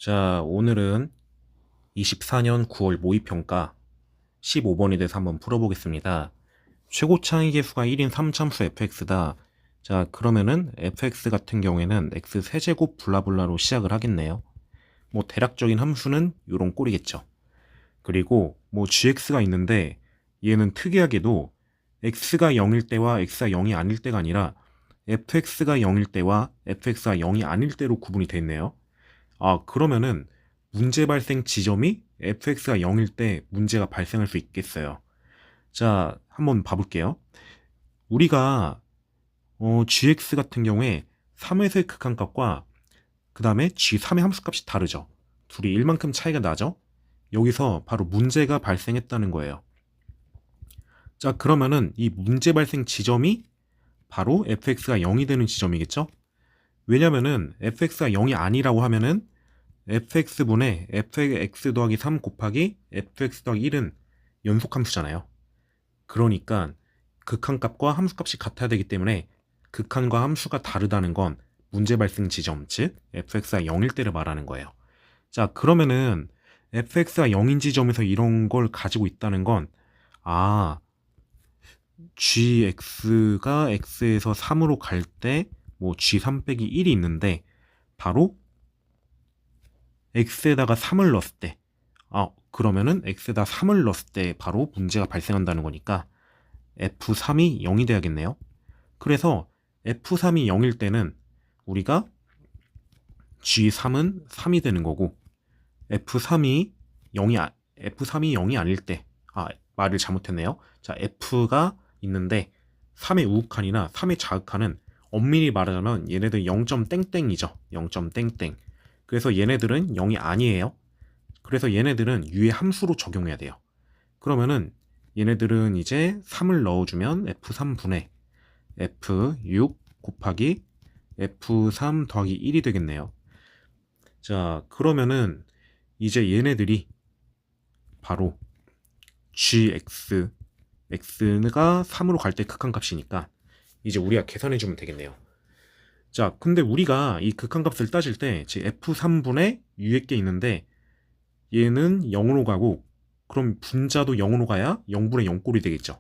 자, 오늘은 24년 9월 모의평가 15번에 대해서 한번 풀어보겠습니다. 최고 창의 계수가 1인 3참수 fx다. 자, 그러면은 fx 같은 경우에는 x 세제곱 블라블라로 시작을 하겠네요. 뭐 대략적인 함수는 요런 꼴이겠죠. 그리고 뭐 gx가 있는데 얘는 특이하게도 x가 0일 때와 x가 0이 아닐 때가 아니라 fx가 0일 때와 fx가 0이 아닐 때로 구분이 되어 있네요. 아, 그러면은 문제 발생 지점이 fx가 0일 때 문제가 발생할 수 있겠어요. 자, 한번 봐볼게요. 우리가 gx 같은 경우에 3에서의 극한값과 그 다음에 g3의 함수값이 다르죠. 둘이 1만큼 차이가 나죠. 여기서 바로 문제가 발생했다는 거예요. 자, 그러면은 이 문제 발생 지점이 바로 fx가 0이 되는 지점이겠죠. 왜냐면은 fx가 0이 아니라고 하면은 fx분의 fx 더하기 3 곱하기 fx 더하기 1은 연속함수잖아요. 그러니까 극한값과 함수값이 같아야 되기 때문에 극한과 함수가 다르다는 건 문제 발생 지점, 즉 fx가 0일 때를 말하는 거예요. 자, 그러면은 fx가 0인 지점에서 이런 걸 가지고 있다는 건 gx가 x에서 3으로 갈 때 뭐 g3 빼기 1이 있는데 바로 x에다가 3을 넣었을 때 그러면은 x에다 3을 넣었을 때 바로 문제가 발생한다는 거니까 f3이 0이 돼야겠네요. 그래서 f3이 0일 때는 우리가 g3은 3이 되는 거고 f3이 0이 아닐 때 말을 잘못했네요. 자, f가 있는데 3의 우극한이나 3의 자극한은 엄밀히 말하자면 얘네들 0점 땡땡이죠. 0점 땡땡. 그래서 얘네들은 0이 아니에요. 그래서 얘네들은 유의 함수로 적용해야 돼요. 그러면은 얘네들은 이제 3을 넣어주면 f3분의 f6 곱하기 f3 더하기 1이 되겠네요. 자, 그러면은 이제 얘네들이 바로 x가 3으로 갈 때 극한값이니까 이제 우리가 계산해주면 되겠네요. 자, 근데 우리가 이 극한값을 따질 때 f3분의 u의 게 있는데 얘는 0으로 가고 그럼 분자도 0으로 가야 0분의 0꼴이 되겠죠.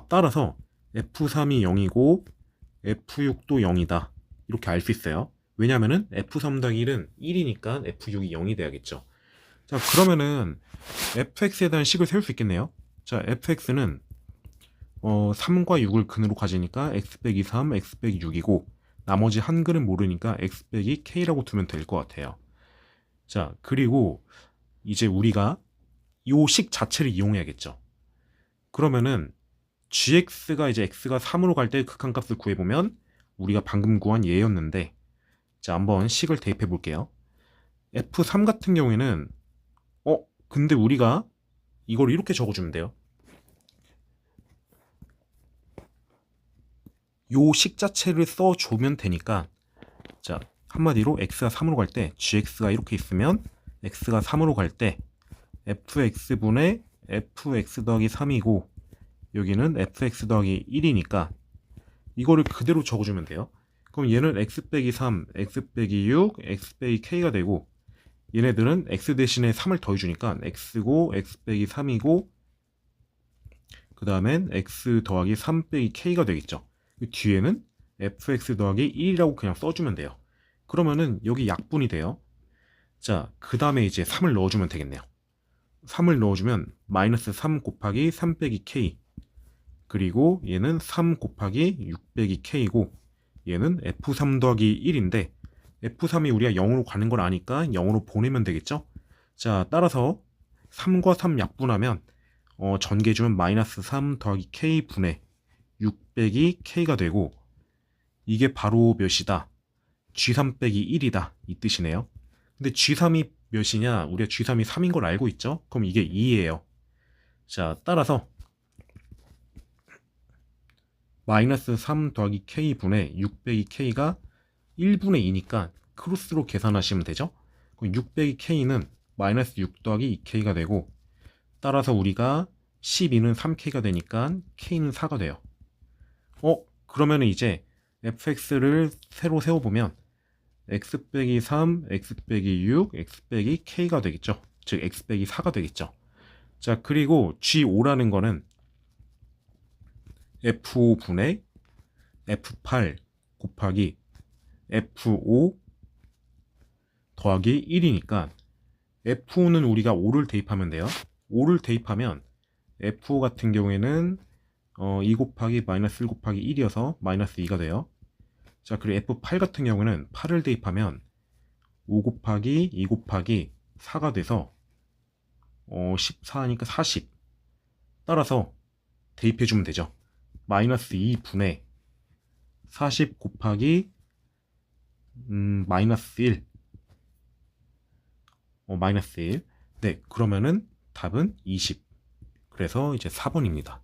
따라서 f3이 0이고 f6도 0이다. 이렇게 알 수 있어요. 왜냐면은 f3 더하기 1은 1이니까 f6이 0이 돼야겠죠. 자, 그러면은 fx에 대한 식을 세울 수 있겠네요. 자, fx는 3과 6을 근으로 가지니까 x 빼기 3, x 빼기 6이고 나머지 한글은 모르니까 x 빼기 k라고 두면 될 것 같아요. 자, 그리고 이제 우리가 이 식 자체를 이용해야겠죠. 그러면은 gx가 이제 x가 3으로 갈 때 극한값을 구해보면 우리가 방금 구한 얘였는데, 자, 한번 식을 대입해 볼게요. f3 같은 경우에는 근데 우리가 이걸 이렇게 적어주면 돼요. 요 식 자체를 써주면 되니까, 자, 한마디로 x가 3으로 갈 때 gx가 이렇게 있으면 x가 3으로 갈 때 fx분의 fx 더하기 3이고 여기는 fx 더하기 1이니까 이거를 그대로 적어주면 돼요. 그럼 얘는 x 빼기 3, x 빼기 6, x 빼기 k가 되고 얘네들은 x 대신에 3을 더해주니까 x고 x 빼기 3이고 그 다음엔 x 더하기 3 빼기 k가 되겠죠. 뒤에는 fx 더하기 1이라고 그냥 써주면 돼요. 그러면은 여기 약분이 돼요. 자, 그 다음에 이제 3을 넣어주면 되겠네요. 3을 넣어주면 마이너스 3 곱하기 3 빼기 k, 그리고 얘는 3 곱하기 6 빼기 k고 얘는 f3 더하기 1인데 f3이 우리가 0으로 가는 걸 아니까 0으로 보내면 되겠죠. 자, 따라서 3과 3 약분하면 전개주면 마이너스 3 더하기 k 분의 6 빼기 k가 되고 이게 바로 몇이다? g3 빼기 1이다 이 뜻이네요. 근데 g3이 몇이냐? 우리가 g3이 3인 걸 알고 있죠? 그럼 이게 2예요. 자, 따라서 마이너스 3 더하기 k 분의 6 빼기 k가 1분의 2니까 크로스로 계산하시면 되죠? 그럼 6 빼기 k는 마이너스 6 더하기 2k가 되고 따라서 우리가 12는 3k가 되니까 k는 4가 돼요. 그러면 이제 fx를 새로 세워보면 x 빼기 3, x 빼기 6, x 빼기 k가 되겠죠. 즉 x 빼기 4가 되겠죠. 자, 그리고 G5라는 거는 F5분의 F8 곱하기 F5 더하기 1이니까 F5는 우리가 5를 대입하면 돼요. 5를 대입하면 F5 같은 경우에는 2 곱하기 마이너스 1 곱하기 1이어서 마이너스 2가 돼요. 자, 그리고 F8 같은 경우는 8을 대입하면 5 곱하기 2 곱하기 4가 돼서 14니까 40. 따라서 대입해주면 되죠. 마이너스 2분의 40 곱하기 마이너스 1. 마이너스 1. 네, 그러면은 답은 20. 그래서 이제 4번입니다.